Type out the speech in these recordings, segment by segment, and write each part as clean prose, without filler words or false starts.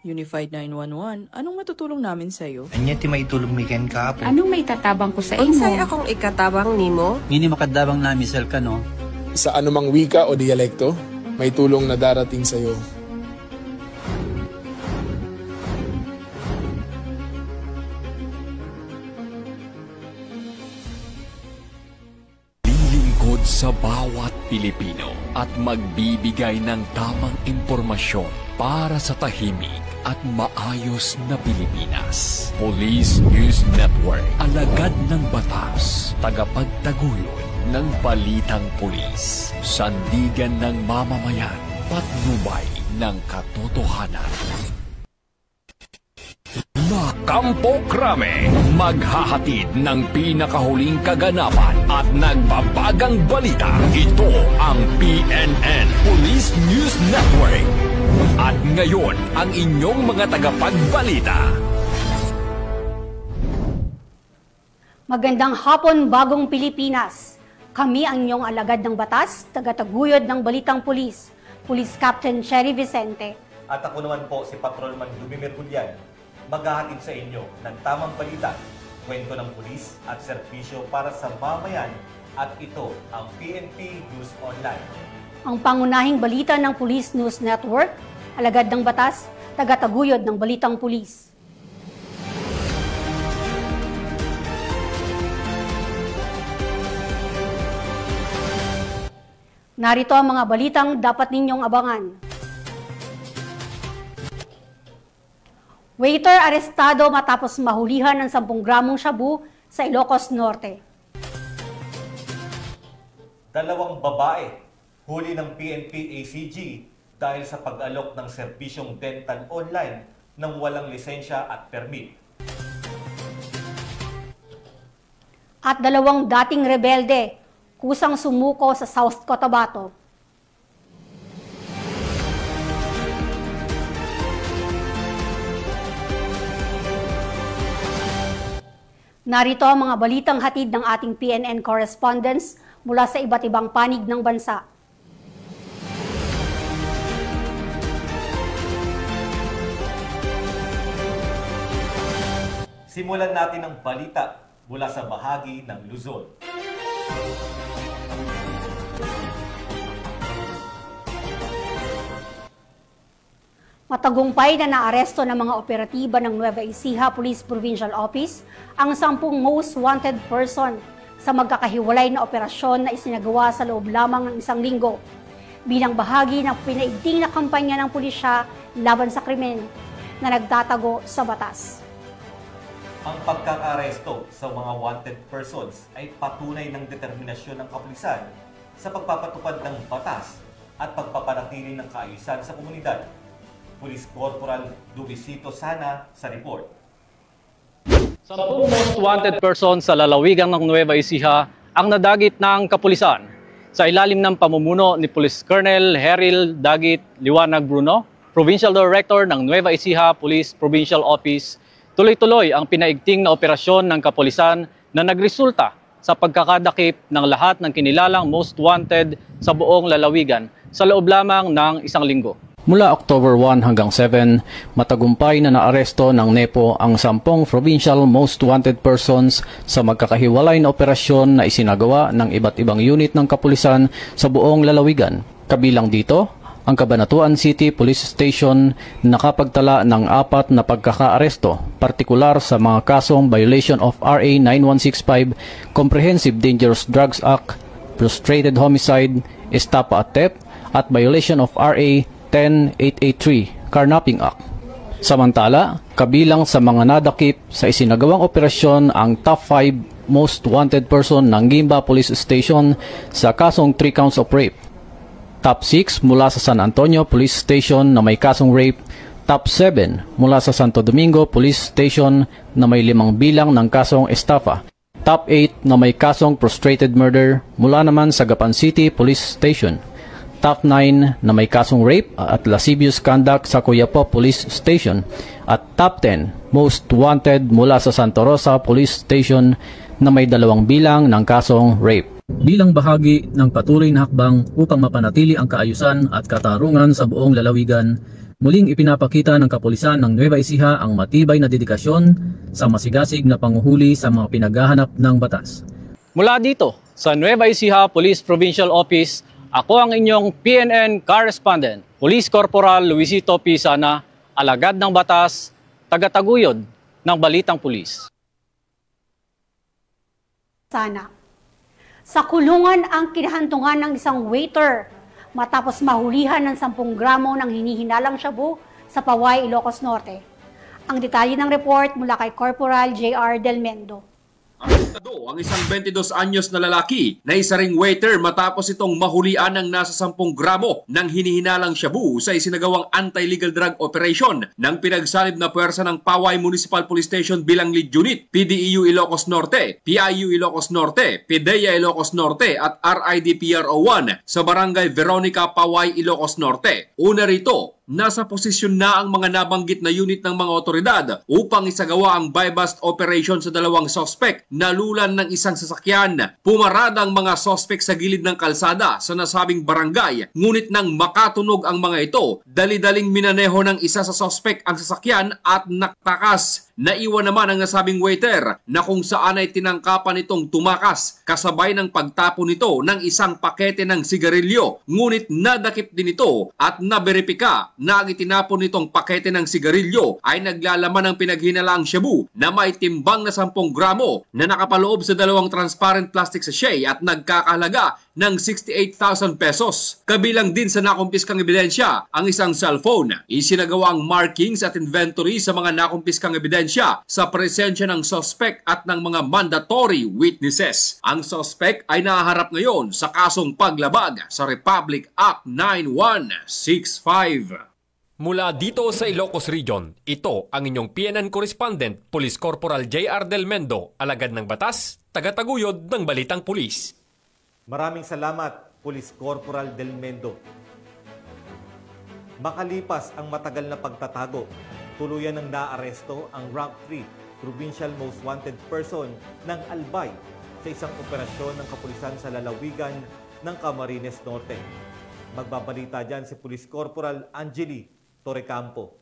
Unified 911, anong matutulong namin sa'yo? Anya ti maitulong mi ken ka po. Anong may tatabang ko sa imo? Unsay akong ikatabang nimo? Ngini makadabang na misal ka no? Sa anumang wika o dialekto, may tulong na darating sa iyo. Lilingkod sa bawat Pilipino at magbibigay ng tamang impormasyon para sa tahimik at maayos na Pilipinas. Police News Network, alagad ng batas, tagapagtaguyod ng balitang pulis, sandigan ng mamamayan, patnubay ng katotohanan. La Campo Crame, maghahatid ng pinakahuling kaganapan at nagbabagang balita. Ito ang PNN Police News Network. At ngayon, ang inyong mga tagapagbalita. Magandang hapon, bagong Pilipinas. Kami ang inyong alagad ng batas, tagataguyod ng balitang pulis, Police Captain Cherry Vicente. At ako naman po si Patrolman Lumimir Julian, maghahatid sa inyo ng tamang balita, kwento ng pulis at serbisyo para sa mamayan, at ito ang PNP News Online. Ang pangunahing balita ng Police News Network, alagad ng batas, tagataguyod ng balitang pulis. Narito ang mga balitang dapat ninyong abangan. Waiter arestado matapos mahulihan ng 10 gramong shabu sa Ilocos Norte. 2 babae huli ng PNP ACG dahil sa pag-alok ng serbisyong dental online nang walang lisensya at permit. At 2 dating rebelde kusang sumuko sa South Cotabato. Narito ang mga balitang hatid ng ating PNN correspondents mula sa iba't ibang panig ng bansa. Simulan natin ang balita mula sa bahagi ng Luzon. Matagumpay na naaresto ng mga operatiba ng Nueva Ecija Police Provincial Office ang 10 most wanted person sa magkakahiwalay na operasyon na isinagawa sa loob lamang ng 1 linggo bilang bahagi ng pinaigting na kampanya ng pulisya laban sa krimen na nagtatago sa batas. Ang pagkakaresto sa mga wanted persons ay patunay ng determinasyon ng kapulisan sa pagpapatupad ng batas at pagpapanatili ng kaayusan sa komunidad. Police Corporal Dubisito Sana sa report. 10 most wanted persons sa lalawigan ng Nueva Ecija ang nadagit ng kapulisan sa ilalim ng pamumuno ni Police Colonel Heril Dagit Liwanag Bruno, Provincial Director ng Nueva Ecija Police Provincial Office. Tuloy-tuloy ang pinaigting na operasyon ng kapulisan na nagresulta sa pagkakadakip ng lahat ng kinilalang most wanted sa buong lalawigan sa loob lamang ng 1 linggo. Mula October 1 hanggang 7, matagumpay na naaresto ng NEPO ang 10 provincial most wanted persons sa magkakahiwalay na operasyon na isinagawa ng iba't ibang unit ng kapulisan sa buong lalawigan. Kabilang dito, ang Cabanatuan City Police Station nakapagtala ng 4 na pagkakaaresto, partikular sa mga kasong violation of RA 9165, Comprehensive Dangerous Drugs Act, Frustrated Homicide, Estafa at Theft, at violation of RA 10883, Carnapping Act. Samantala, kabilang sa mga nadakip sa isinagawang operasyon ang top 5 most wanted person ng Gimba Police Station sa kasong 3 counts of rape. Top 6 mula sa San Antonio Police Station na may kasong rape. Top 7 mula sa Santo Domingo Police Station na may 5 bilang ng kasong estafa. Top 8 na may kasong prostrated murder mula naman sa Gapan City Police Station. Top 9 na may kasong rape at lascivious conduct sa Coyapo Police Station. At Top 10 most wanted mula sa Santa Rosa Police Station na may 2 bilang ng kasong rape. Bilang bahagi ng patuloy na hakbang upang mapanatili ang kaayusan at katarungan sa buong lalawigan, Muling ipinapakita ng kapulisan ng Nueva Ecija ang matibay na dedikasyon sa masigasig na panguhuli sa mga pinaghahanap ng batas. Mula dito sa Nueva Ecija Police Provincial Office, ako ang inyong PNN correspondent, Police Corporal Luisito Pisana, alagad ng batas, tagataguyod ng Balitang Pulis. Sana. Sa kulungan ang kinahantungan ng isang waiter matapos mahulihan ng 10 gramo ng hinihinalang shabu sa Paway, Ilocos Norte. Ang detalye ng report mula kay Corporal J.R. Del Mendo. Arestado ang isang 22 anyos na lalaki na isa ring waiter matapos itong mahulian ng nasa 10 gramo ng hinihinalang shabu sa isinagawang anti-legal drug operation ng pinagsalib na puwersa ng Paway Municipal Police Station bilang lead unit, PDEU Ilocos Norte, PIU Ilocos Norte, PIDEA Ilocos Norte at RIDPRO1 sa Barangay Veronica, Paway, Ilocos Norte. Una rito, nasa posisyon na ang mga nabanggit na unit ng mga otoridad upang isagawa ang buy-bust operation sa dalawang sospek. Nalulan ng isang sasakyan. Pumarada ang mga sospek sa gilid ng kalsada sa nasabing barangay. Ngunit nang makatunog ang mga ito, dali-daling minaneho ng isa sa sospek ang sasakyan at naktakas. Naiwan naman ang nasabing waiter na kung saan ay tinangkapan itong tumakas kasabay ng pagtapon nito ng isang pakete ng sigarilyo. Ngunit nadakip din ito at naberipika na ang itinapon nitong pakete ng sigarilyo ay naglalaman ng pinaghinalaang shabu na may timbang na 10 gramo na nakapaloob sa dalawang transparent plastic sachet at nagkakahalaga ng 68,000 pesos. Kabilang din sa nakumpiskang ebidensya ang isang cellphone. Isinagawa ang markings at inventory sa mga nakumpiskang ebidensya sa presensya ng suspect at ng mga mandatory witnesses. Ang suspect ay nahaharap ngayon sa kasong paglabag sa Republic Act 9165. Mula dito sa Ilocos Region, ito ang inyong PNN correspondent, Police Corporal J.R. Del Mendo, alagad ng batas, tagataguyod ng Balitang Pulis. Maraming salamat, Police Corporal Del Mendo. Makalipas ang matagal na pagtatago, tuluyan ng naaresto ang Rank 3 Provincial Most Wanted Person ng Albay sa isang operasyon ng kapulisan sa lalawigan ng Camarines Norte. Magbabalita dyan si Police Corporal Angeli Torrecampo.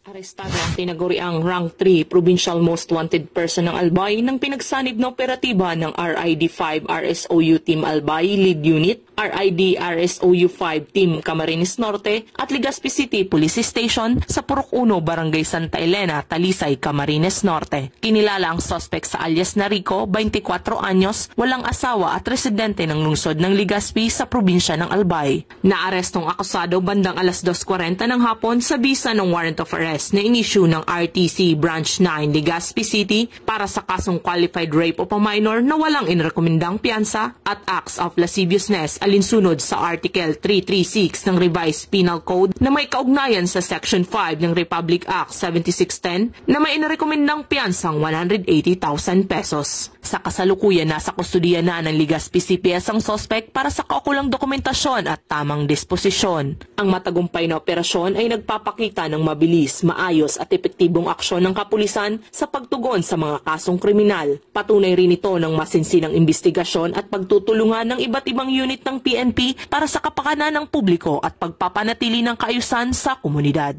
Arestado ang tinaguriang Rank 3 Provincial Most Wanted Person ng Albay ng pinagsanib na operatiba ng RID-5 RSOU Team Albay Lead Unit, RID RSOU 5 Team Camarines Norte at Legazpi City Police Station sa Purok 1, Barangay Santa Elena, Talisay, Camarines Norte. Kinilala ang suspect sa alias na Rico, 24 anyos, walang asawa at residente ng lungsod ng Legazpi sa probinsya ng Albay. Naarestong akusado bandang alas 2:40 ng hapon sa bisa ng warrant of arrest na inisyu ng RTC Branch 9 Legazpi City para sa kasong qualified rape of a minor na walang inrekomendang piyansa at acts of lasciviousness alinsunod sa Article 336 ng Revised Penal Code na may kaugnayan sa Section 5 ng Republic Act 7610 na may inrekomendang piyansang 180,000 pesos. Sa kasalukuyan, nasa kustudiya na ng Legazpi CPS ang suspect para sa kaukulang dokumentasyon at tamang disposisyon. Ang matagumpay na operasyon ay nagpapakita ng mabilis, maayos at epektibong aksyon ng kapulisan sa pagtugon sa mga kasong kriminal. Patunay rin ito ng masinsinang investigasyon at pagtutulungan ng iba't ibang unit ng PNP para sa kapakanan ng publiko at pagpapanatili ng kaayusan sa komunidad.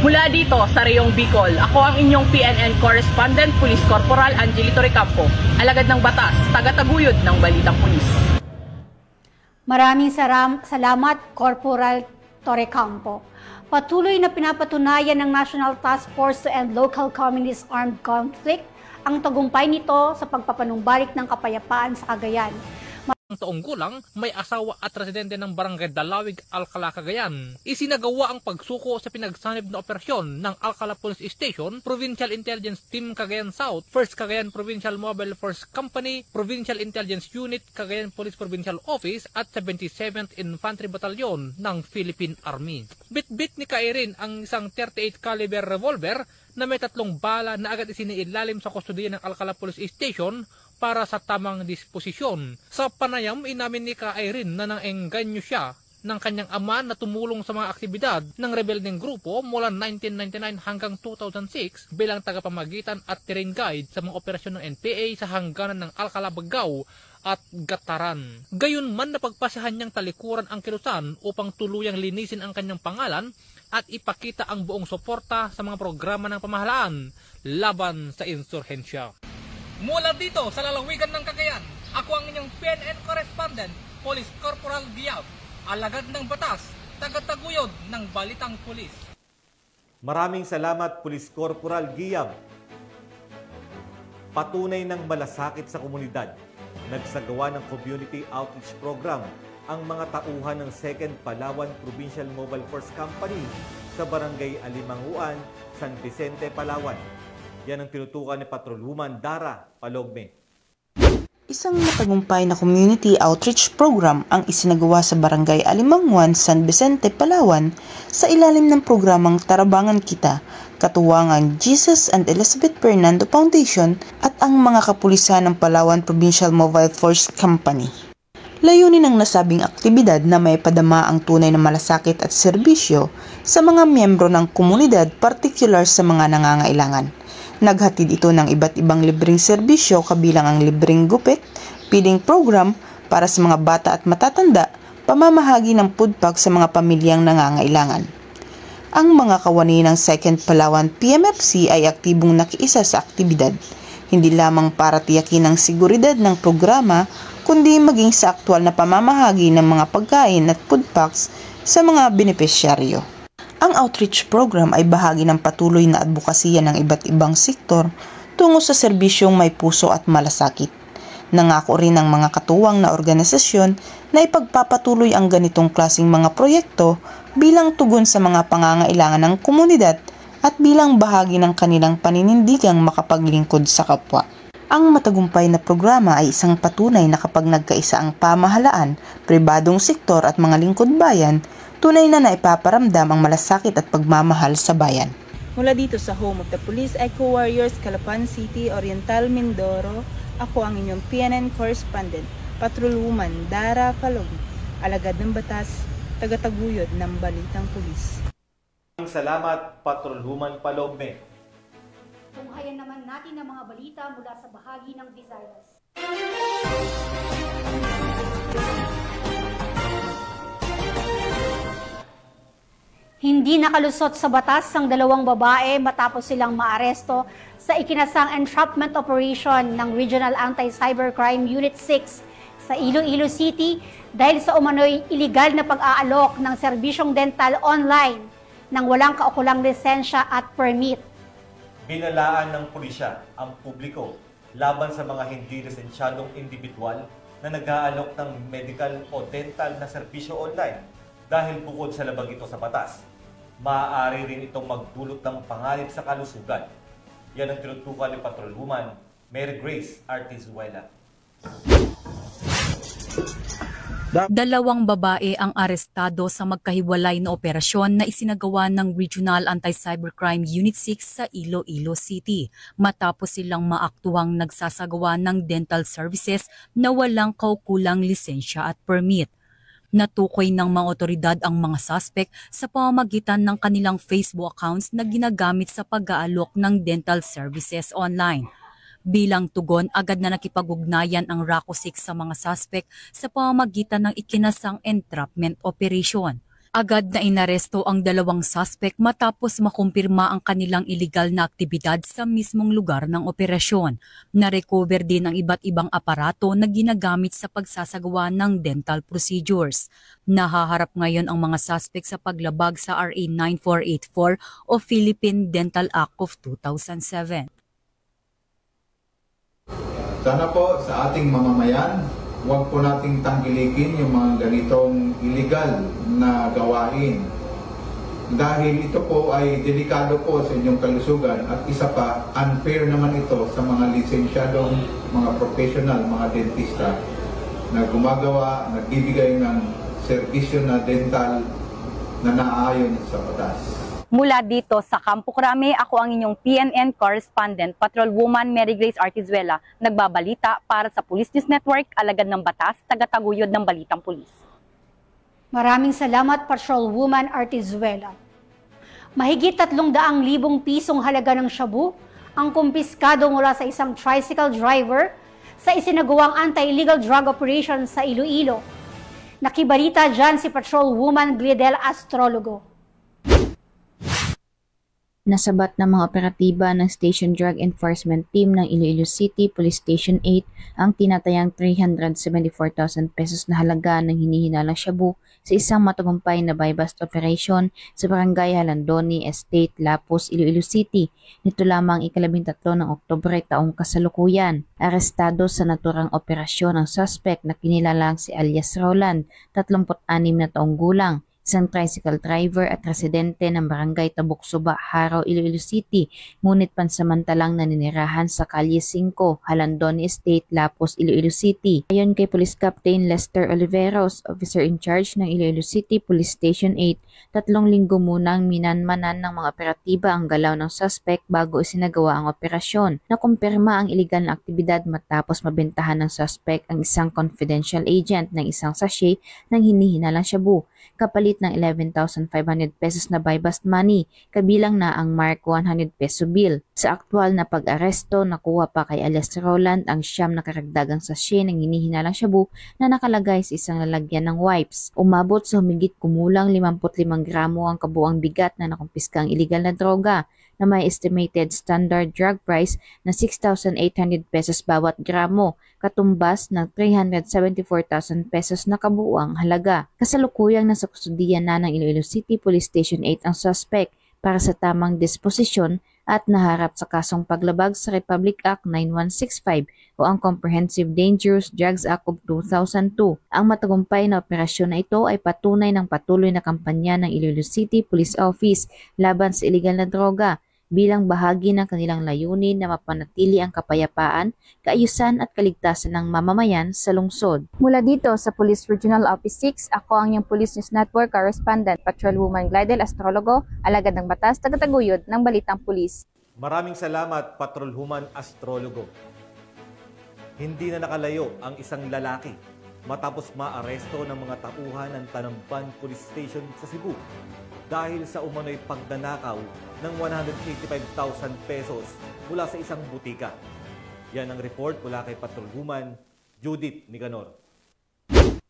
Mula dito sa Rayong Bicol, ako ang inyong PNN correspondent, Police Corporal Angeli Torrecampo, alagad ng batas, tagataguyod ng Balitang Pulis. Maraming salamat, Corporal Torrecampo. Patuloy na pinapatunayan ng National Task Force to End Local Communist Armed Conflict ang tagumpay nito sa pagpapanumbalik ng kapayapaan sa Cagayan. Taong gulang, may asawa at residente ng Barangay Dalawig, Alcala, Cagayan. Isinagawa ang pagsuko sa pinagsanib na operasyon ng Alcala Police Station, Provincial Intelligence Team Cagayan South, 1st Cagayan Provincial Mobile Force Company, Provincial Intelligence Unit, Cagayan Police Provincial Office at 77th Infantry Battalion ng Philippine Army. Bit-bit ni Kairin ang isang 38 caliber revolver na may 3 bala na agad isiniilalim sa kustodiya ng Alcala Police Station para sa tamang disposisyon. Sa panayam, inamin ni Kairin na nang-engganyo siya ng kanyang ama na tumulong sa mga aktibidad ng rebeldeng grupo mula 1999 hanggang 2006 bilang tagapamagitan at terrain guide sa mga operasyon ng NPA sa hangganan ng Alcala, Bagao at Gataran. Gayunman, napagpasahan niyang talikuran ang kilusan upang tuluyang linisin ang kanyang pangalan at ipakita ang buong suporta sa mga programa ng pamahalaan laban sa insurhensya. Mula dito sa lalawigan ng Cagayan, ako ang inyong PNN correspondent, Police Corporal Giab, alagad ng batas, tagataguyod ng Balitang Pulis. Maraming salamat, Police Corporal Giab. Patunay ng malasakit sa komunidad, nagsagawa ng Community Outreach Program ang mga tauhan ng 2nd Palawan Provincial Mobile Force Company sa Barangay Alimanguan, San Vicente, Palawan. Yan ang tinutukan ni Patrolwoman Dara Palogme. Isang matagumpay na community outreach program ang isinagawa sa Barangay Alimanguan, San Vicente, Palawan sa ilalim ng programang Tarabangan Kita, katuwangan Jesus and Elizabeth Fernando Foundation at ang mga kapulisan ng Palawan Provincial Mobile Force Company. Layunin ng nasabing aktibidad na may padama ang tunay na malasakit at serbisyo sa mga miyembro ng komunidad, partikular sa mga nangangailangan. Naghatid ito ng iba't ibang libreng serbisyo kabilang ang libreng gupit, feeding program para sa mga bata at matatanda, pamamahagi ng food pack sa mga pamilyang nangangailangan. Ang mga kawani ng 2nd Palawan PMFC ay aktibong nakiisa sa aktibidad, hindi lamang para tiyakin ang seguridad ng programa, kundi maging sa aktwal na pamamahagi ng mga pagkain at food packs sa mga benepisyaryo. Ang outreach program ay bahagi ng patuloy na advokasya ng iba't ibang sektor tungo sa serbisyong may puso at malasakit. Nangako rin ng mga katuwang na organisasyon na ipagpapatuloy ang ganitong klaseng mga proyekto bilang tugon sa mga pangangailangan ng komunidad at bilang bahagi ng kanilang paninindigang makapaglingkod sa kapwa. Ang matagumpay na programa ay isang patunay na kapag nagkaisa ang pamahalaan, pribadong sektor at mga lingkod bayan, tunay na naipaparamdam ang malasakit at pagmamahal sa bayan. Mula dito sa home of the Police Eco Warriors, Calapan City, Oriental, Mindoro, ako ang inyong PNN correspondent, Patrolwoman Dara Palogme, alagad ng batas, tagataguyod ng Balitang Pulis. Salamat, Patrolwoman Palogme. Tunghayan naman natin ang mga balita mula sa bahagi ng Visayas. Hindi nakalusot sa batas ang dalawang babae matapos silang maaresto sa ikinasang entrapment operation ng Regional Anti-Cybercrime Unit 6 sa Iloilo City dahil sa umano'y iligal na pag-aalok ng serbisyong dental online nang walang kaukulang lisensya at permit. Binalaan ng pulisya ang publiko laban sa mga hindi lisensyadong individual na nag-aalok ng medical o dental na serbisyo online dahil bukod sa labag ito sa batas, maaari rin itong magdulot ng panganib sa kalusugan. Yan ang tinutukan ni Patrolwoman Mary Grace Artizuela. Dalawang babae ang arestado sa magkahiwalay na operasyon na isinagawa ng Regional Anti-Cybercrime Unit 6 sa Iloilo City matapos silang maaktuwang nagsasagawa ng dental services na walang kaukulang lisensya at permit. Natukoy ng mga otoridad ang mga suspect sa pamamagitan ng kanilang Facebook accounts na ginagamit sa pag-aalok ng dental services online. Bilang tugon, agad na nakipag-ugnayan ang RACO 6 sa mga suspect sa pamamagitan ng ikinasang entrapment operation. Agad na inaresto ang dalawang suspect matapos makumpirma ang kanilang illegal na aktibidad sa mismong lugar ng operasyon. Na-recover din ang iba't ibang aparato na ginagamit sa pagsasagawa ng dental procedures. Nahaharap ngayon ang mga suspect sa paglabag sa RA 9484 o Philippine Dental Act of 2007. Sana po sa ating mamamayan, huwag po nating tangkilikin yung mga ganitong illegal na gawain. Dahil ito po ay delikado po sa inyong kalusugan at isa pa, unfair naman ito sa mga lisensyadong, mga professional, mga dentista na gumagawa, nagbibigay ng serbisyo na dental na naaayon sa batas. Mula dito sa Campo Crame, ako ang inyong PNN correspondent, Patrolwoman Mary Grace Artizuela, nagbabalita para sa Police News Network, alagad ng batas, tagataguyod ng Balitang Pulis. Maraming salamat, Patrolwoman Artizuela. Mahigit 300,000 pisong halaga ng shabu ang kumpiskado mula sa isang tricycle driver sa isinagawang anti-illegal drug operation sa Iloilo. Nakibalita dyan si Patrolwoman Glidel Astrologo. Nasabat ng mga operatiba ng Station Drug Enforcement Team ng Iloilo City Police Station 8 ang tinatayang 374,000 pesos na halaga ng hinihinalang shabu sa isang matagumpay na buy-bust operation sa Barangay Halandoni Estate, Lapus, Iloilo City. Nito lamang ika-13 ng Oktubre taong kasalukuyan. Arestado sa naturang operasyon ang suspect na kinilalang si alias Roland, 36 na taong gulang, isang tricycle driver at residente ng Barangay Tabuksuba, Haraw, Iloilo City, ngunit pansamantalang naninirahan sa Kalye 5, Halandoni Estate, Lapus, Iloilo City. Ayon kay Police Captain Lester Oliveros, Officer in Charge ng Iloilo City Police Station 8, 3 linggo munang minanmanan ng mga operatiba ang galaw ng suspect bago isinagawa ang operasyon. Nakumpirma ang iligal na aktibidad matapos mabentahan ng suspect ang isang confidential agent ng isang sachet ng hinihinalang shabu, kapalit ng 11,500 pesos na buy-bust money, kabilang na ang Mark 100 peso bill. Sa aktwal na pag-aresto, nakuha pa kay alias Roland ang siyam na karagdagang sachet ng hinihinalang shabu na nakalagay sa isang lalagyan ng wipes. Umabot sa humigit kumulang 55 gramo ang kabuang bigat na nakumpiska ang iligal na droga, na may estimated standard drug price na 6,800 pesos bawat gramo, katumbas ng 374,000 pesos na kabuuang halaga. Kasalukuyang nasa kustudiya na ng Iloilo City Police Station 8 ang suspect para sa tamang disposisyon at naharap sa kasong paglabag sa Republic Act 9165 o ang Comprehensive Dangerous Drugs Act of 2002. Ang matagumpay na operasyon na ito ay patunay ng patuloy na kampanya ng Iloilo City Police Office laban sa iligal na droga, bilang bahagi ng kanilang layunin na mapanatili ang kapayapaan, kaayusan at kaligtasan ng mamamayan sa lungsod. Mula dito sa Police Regional Office 6, ako ang iyong Police News Network Correspondent, Patrolwoman Glidel Astrologo, alagad ng batas, tagataguyod ng Balitang Pulis. Maraming salamat, Patrolwoman Astrologo. Hindi na nakalayo ang isang lalaki matapos maaresto ng mga tauhan ng Tanamban Police Station sa Cebu dahil sa umano'y pagnanakaw ng 185,000 pesos mula sa isang butika. Yan ang report mula kay Patrolwoman Judith Nicanor.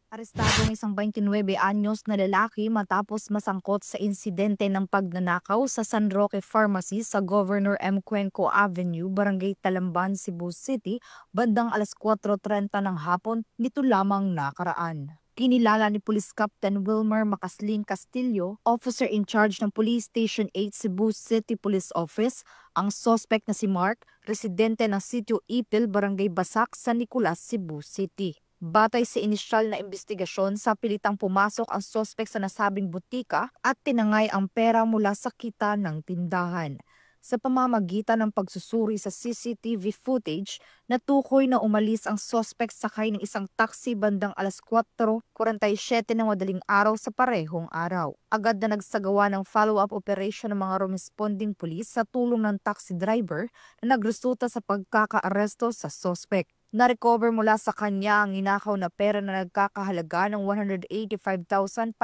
Arestado ang isang 29 anyos na lalaki matapos masangkot sa insidente ng pagnanakaw sa San Roque Pharmacy sa Governor M. Cuenco Avenue, Barangay Talamban, Cebu City, bandang alas 4:30 ng hapon nito lamang nakaraan. Kinilala ni Police Captain Wilmer Macaslin Castillo, Officer in Charge ng Police Station 8 Cebu City Police Office, ang suspect na si Mark, residente ng Sitio Ipil, Barangay Basak, San Nicolas, Cebu City. Batay sa inisyal na investigasyon, sa pilitang pumasok ang suspect sa nasabing butika at tinangay ang pera mula sa kita ng tindahan. Sa pamamagitan ng pagsusuri sa CCTV footage, natukoy na umalis ang suspect sakay ng isang taxi bandang alas 4:47 ng madaling araw sa parehong araw. Agad na nagsagawa ng follow-up operation ng mga responding police sa tulong ng taxi driver na nagresulta sa pagkakaaresto sa suspect. Na-recover mula sa kanya ang inakaw na pera na nagkakahalaga ng 185,500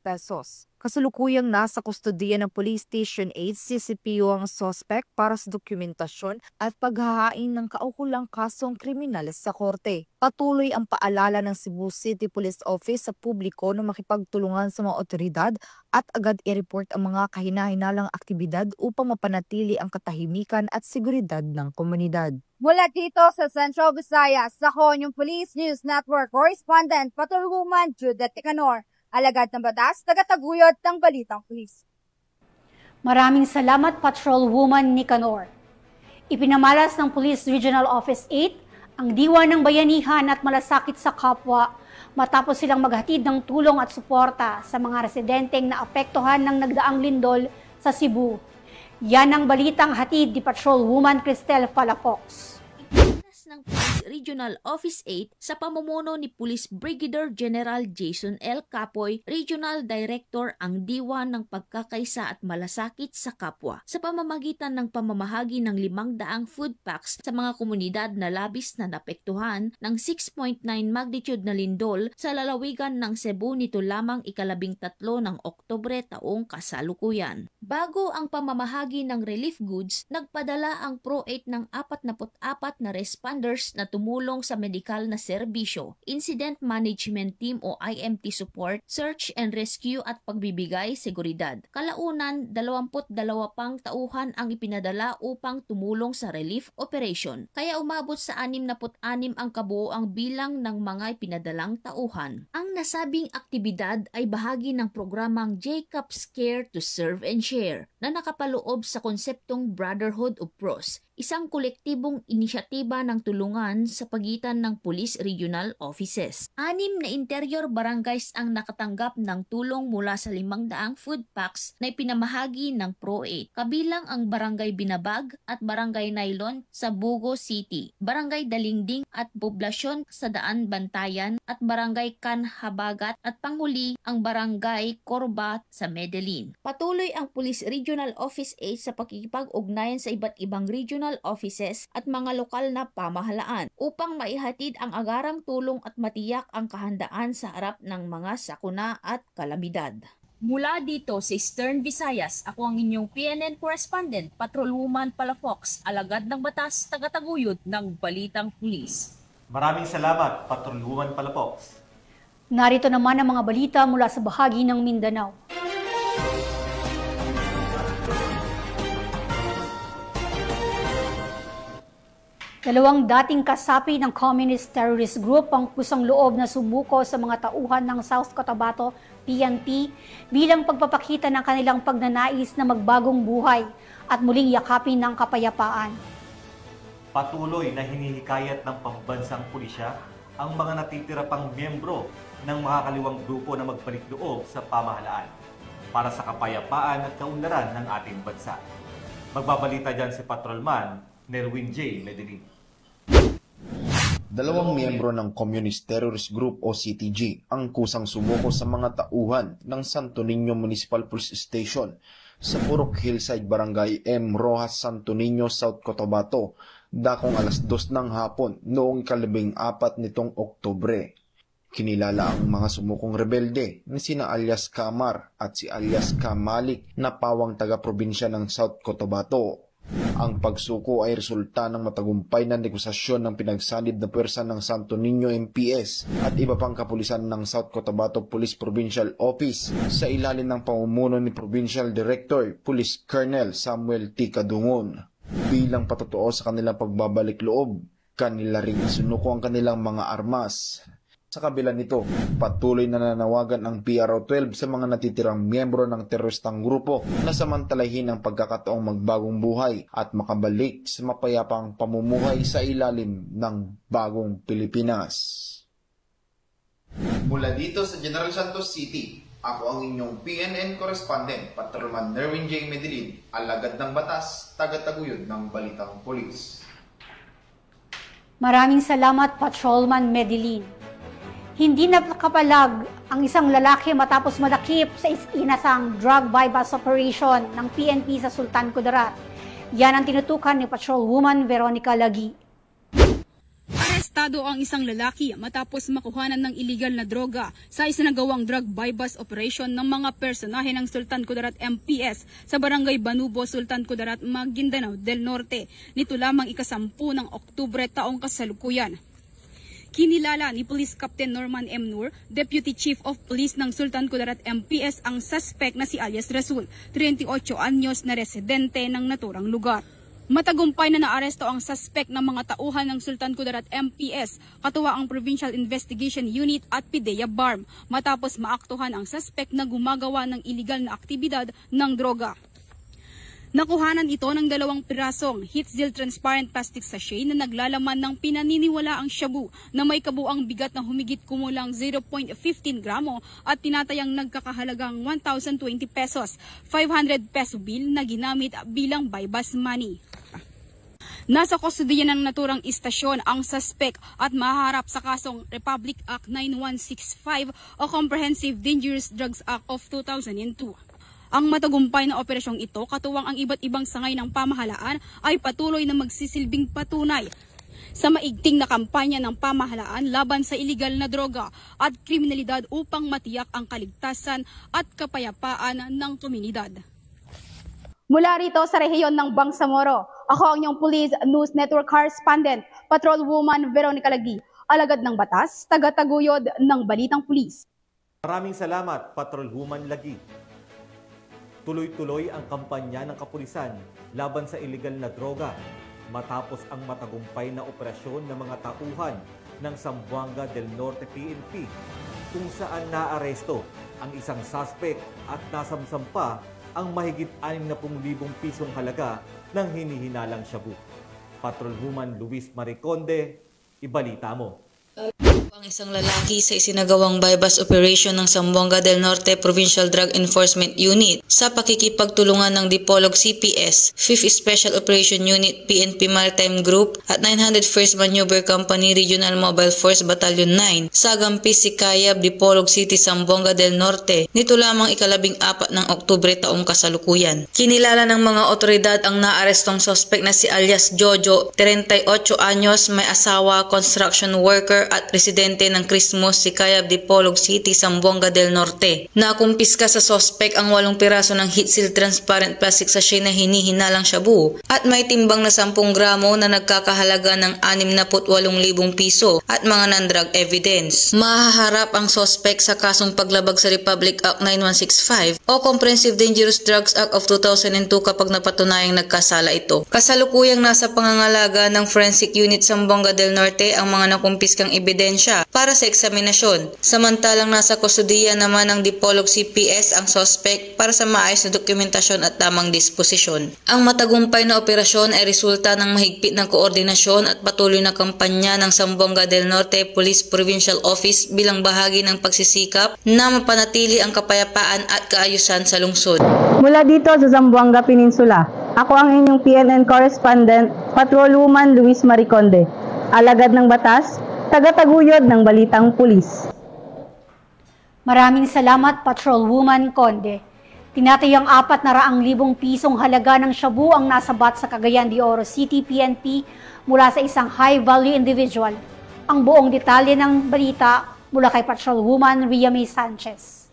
pesos. Kasalukuyang nasa kustodiya ng Police Station 8 CCPO ang suspect para sa dokumentasyon at paghahain ng kaukulang kasong kriminal sa korte. Patuloy ang paalala ng Cebu City Police Office sa publiko na makipagtulungan sa mga otoridad at agad i-report ang mga kahinahinalang aktibidad upang mapanatili ang katahimikan at seguridad ng komunidad. Mula dito sa Central Visayas, ako yung Police News Network Correspondent, Patrolwoman Judith Nicanor, alagad ng batas, tagataguyod ng Balitang Pulis. Maraming salamat, Patrolwoman Nicanor. Ipinamalas ng Police Regional Office 8 ang diwa ng bayanihan at malasakit sa kapwa matapos silang maghatid ng tulong at suporta sa mga residenteng naapektuhan ng nagdaang lindol sa Cebu. Yan ang balitang hatid ni Patrolwoman Cristel Palafox. Ng Police Regional Office 8 sa pamumuno ni Police Brigadier General Jason L. Capoy, Regional Director ang diwa ng pagkakaisa at malasakit sa kapwa sa pamamagitan ng pamamahagi ng 500 food packs sa mga komunidad na labis na napektuhan ng 6.9 magnitude na lindol sa lalawigan ng Cebu nito lamang ika-13 ng Oktubre taong kasalukuyan. Bago ang pamamahagi ng relief goods, nagpadala ang Pro 8 ng 44 na responders responders na tumulong sa medikal na serbisyo, incident management team o IMT support, search and rescue at pagbibigay seguridad. Kalaunan, 22 pang tauhan ang ipinadala upang tumulong sa relief operation, kaya umabot sa 66 ang kabuoang bilang ng mga ipinadalang tauhan. Ang nasabing aktibidad ay bahagi ng programang Jacob's Care to Serve and Share na nakapaloob sa konseptong Brotherhood of Pros, isang kolektibong inisyatiba ng tulungan sa pagitan ng Police Regional Offices. 6 na interior barangays ang nakatanggap ng tulong mula sa 500 food packs na ipinamahagi ng Pro-8, kabilang ang Barangay Binabag at Barangay Nailon sa Bugo City, Barangay Dalingding at Poblasyon sa Daan Bantayan at Barangay Kanhabagat at panghuli ang Barangay Corba sa Medellin. Patuloy ang Police Regional Office 8 sa pakikipag-ugnayan sa iba't ibang regional offices at mga lokal na pamahalaan upang maihatid ang agarang tulong at matiyak ang kahandaan sa harap ng mga sakuna at kalamidad. Mula dito sa Eastern Visayas, ako ang inyong PNN correspondent, Patrolwoman Palafox, alagad ng batas, tagataguyod ng Balitang Pulis. Maraming salamat, Patrolwoman Palafox. Narito naman ang mga balita mula sa bahagi ng Mindanao. Dalawang dating kasapi ng Communist Terrorist Group ang kusang loob na sumuko sa mga tauhan ng South Cotabato, PNP, bilang pagpapakita ng kanilang pagnanais na magbagong buhay at muling yakapin ng kapayapaan. Patuloy na hinihikayat ng pambansang pulisya ang mga natitira pang miyembro ng mga kaliwang grupo na magbalik loob sa pamahalaan para sa kapayapaan at kaunlaran ng ating bansa. Magbabalita dyan si Patrolman Nerwin J. Medellin. Dalawang miyembro ng Communist Terrorist Group o CTG ang kusang sumuko sa mga tauhan ng Santo Niño Municipal Police Station sa Purok Hillside Barangay M. Rojas, Santo Niño, South Cotabato, dakong alas 2 ng hapon noong 14 nitong Oktubre. Kinilala ang mga sumukong rebelde na sina alias Kamar at si alias Kamalik na pawang taga-probinsya ng South Cotabato. Ang pagsuko ay resulta ng matagumpay na negosasyon ng pinagsanib na pwersa ng Santo Niño MPS at iba pang kapulisan ng South Cotabato Police Provincial Office sa ilalim ng pamumuno ni Provincial Director Police Colonel Samuel T. Kadungon. Bilang patotoo sa kanilang pagbabalik loob, kanila ring isinuko ang kanilang mga armas. Sa kabila nito, patuloy na nanawagan ang PRO-12 sa mga natitirang miyembro ng teroristang grupo na samantalahin ang pagkakataong magbagong buhay at makabalik sa mapayapang pamumuhay sa ilalim ng bagong Pilipinas. Mula dito sa General Santos City, ako ang inyong PNN correspondent, Patrolman Nerwin J. Medellin, alagad ng batas, tagataguyod ng Balitang Pulis. Maraming salamat, Patrolman Medellin. Hindi nakapalag ang isang lalaki matapos madakip sa inasang drug bypass operation ng PNP sa Sultan Kudarat. Yan ang tinutukan ni Patrolwoman Veronica Lagi. Arestado ang isang lalaki matapos makuhanan ng illegal na droga sa isinagawang drug bypass operation ng mga personahe ng Sultan Kudarat MPS sa Barangay Banubo, Sultan Kudarat, Maguindanao del Norte. Nito lamang ika-10 ng Oktubre taong kasalukuyan. Kinilala ni Police Captain Norman M. Nur, Deputy Chief of Police ng Sultan Kudarat MPS, ang suspect na si alias Rasul, 38 anyos na residente ng naturang lugar. Matagumpay na naaresto ang suspect ng mga tauhan ng Sultan Kudarat MPS, katuwa ang Provincial Investigation Unit at PIDEA BARM, matapos maaktuhan ang suspect na gumagawa ng iligal na aktibidad ng droga. Nakuhanan ito ng 2 pirasong Hitzil transparent plastic sachet na naglalaman ng pinaniniwalaang shabu na may kabuang bigat na humigit kumulang 0.15 gramo at tinatayang nagkakahalagang 1,020 pesos, 500 peso bill na ginamit bilang bypass money. Nasa kustodiya ng naturang istasyon ang suspect at maharap sa kasong Republic Act 9165 o Comprehensive Dangerous Drugs Act of 2002. Ang matagumpay na operasyong ito, katuwang ang iba't ibang sangay ng pamahalaan, ay patuloy na magsisilbing patunay sa maigting na kampanya ng pamahalaan laban sa iligal na droga at kriminalidad upang matiyak ang kaligtasan at kapayapaan ng komunidad. Mula rito sa rehiyon ng Bangsamoro, Ako ang inyong Police News Network Correspondent, Patrolwoman Veronica Lagi, alagad ng batas, tagataguyod ng Balitang Pulis. Maraming salamat, Patrolwoman Lagi. Tuloy-tuloy ang kampanya ng kapulisan laban sa iligal na droga matapos ang matagumpay na operasyon ng mga tauhan ng Zamboanga del Norte PNP kung saan naaresto ang isang suspect at nasamsam pa ang mahigit 60,000 pisong halaga ng hinihinalang shabu. Patrolwoman Luis Mariconde, ibalita mo. Ang isang lalaki sa isinagawang bypass operation ng Zamboanga del Norte Provincial Drug Enforcement Unit sa pakikipagtulungan ng Dipolog CPS, 5th Special Operation Unit PNP Maritime Group at 901st Maneuver Company Regional Mobile Force Battalion 9 sa Gampi Sikayab, Dipolog City, Zamboanga del Norte nito lamang 14 ng Oktubre taong kasalukuyan. Kinilala ng mga otoridad ang naarestong suspect na si alias Jojo, 38 anyos, may asawa, construction worker at residente ng Christmas, Sikayab, Dipolog City, Zamboanga del Norte. Nakumpiska sa suspect ang 8 piraso ng heat seal transparent plastic sachet na hinihinalang shabu at may timbang na 10 gramo na nagkakahalaga ng 68,000 piso at mga non-drug evidence. Mahaharap ang suspect sa kasong paglabag sa Republic Act 9165 o Comprehensive Dangerous Drugs Act of 2002 kapag napatunayang nagkasala ito. Kasalukuyang nasa pangangalaga ng Forensic Unit Zamboanga del Norte ang mga nakumpiskang ebidensya para sa eksaminasyon. Samantalang nasa kustudiya naman ng Dipolog CPS ang suspect para sa maayos na dokumentasyon at tamang disposisyon. Ang matagumpay na operasyon ay resulta ng mahigpit na koordinasyon at patuloy na kampanya ng Zamboanga del Norte Police Provincial Office bilang bahagi ng pagsisikap na mapanatili ang kapayapaan at kaayusan sa lungsod. Mula dito sa Zamboanga Peninsula, ako ang inyong PNN Correspondent, Patrolwoman Luis Mariconde, alagad ng batas, tagataguyod ng Balitang Pulis. Maraming salamat, Patrolwoman Conde. Tinatayang 400,000 pisong halaga ng shabu ang nasabat sa Cagayan de Oro City PNP mula sa isang high-value individual. Ang buong detalye ng balita mula kay Patrolwoman Riamy Sanchez.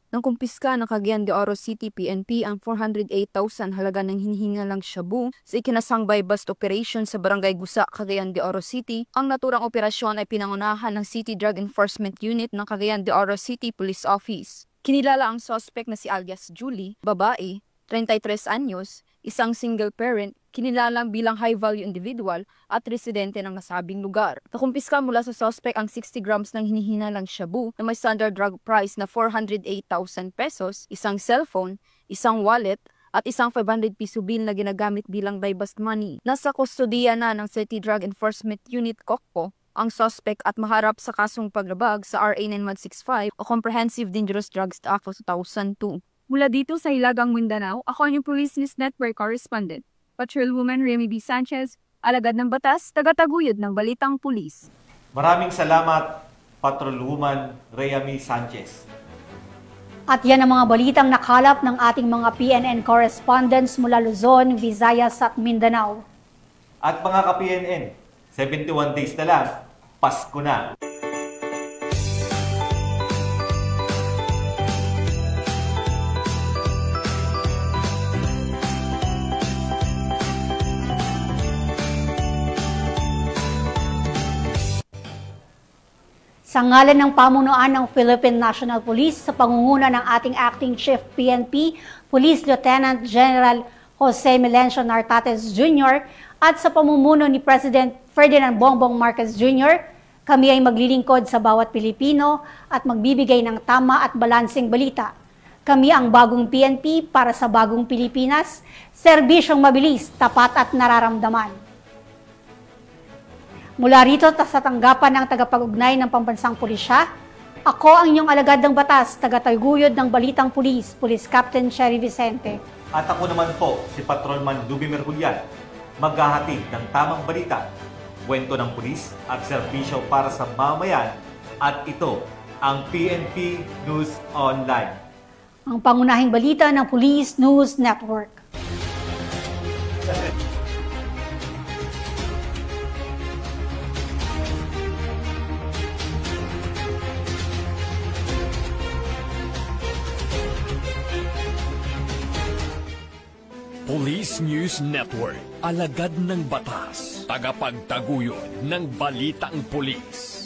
Nang kumpiska ng Cagayan de Oro City PNP ang 408,000 halaga ng hinihingalang shabu sa ikinasang bypass operation sa Barangay Gusa, Cagayan de Oro City. Ang naturang operasyon ay pinangunahan ng City Drug Enforcement Unit ng Cagayan de Oro City Police Office. Kinilala ang suspect na si alias Julie, babae, 33 anyos, isang single parent, kinilalang bilang high-value individual at residente ng nasabing lugar. Nakumpiska mula sa suspect ang 60 grams ng hinihinalang shabu na may standard drug price na 408,000 pesos, isang cellphone, isang wallet, at isang 500 piso bill na ginagamit bilang bypass money. Nasa kustodiya na ng City Drug Enforcement Unit COCPO ang suspect at maharap sa kasong paglabag sa RA 9165 o Comprehensive Dangerous Drugs Act of 2002. Mula dito sa Hilagang Mindanao, ako ang inyong Police News Network Correspondent, Patrolwoman Riamy B. Sanchez, alagad ng batas, tagataguyod ng Balitang Pulis. Maraming salamat, Patrolwoman Riamy Sanchez. At yan ang mga balitang nakalap ng ating mga PNN correspondents mula Luzon, Visayas at Mindanao. At mga ka-PNN, 71 days na lang, Pasko na. Sa ngalan ng pamunuan ng Philippine National Police sa pangunguna ng ating Acting Chief PNP, Police Lieutenant General Jose Melencio Nartates Jr. at sa pamumuno ni President Ferdinand Bongbong Marcos Jr., kami ay maglilingkod sa bawat Pilipino at magbibigay ng tama at balanseng balita. Kami ang bagong PNP para sa bagong Pilipinas, serbisyong mabilis, tapat at nararamdaman. Mula rito sa tanggapan ng tagapag-ugnay ng Pambansang Pulisya, ako ang inyong alagad ng batas, tagataguyod ng Balitang Pulis, Police Captain Cherry Vicente. At ako naman po, si Patrolman Lubimir Julian, maghahatid ng tamang balita, kwento ng pulis at serbisyo para sa mamayan, at ito ang PNP News Online. Ang pangunahing balita ng Police News Network. Police News Network, alagad ng batas, tagapagtaguyod ng balitang pulis.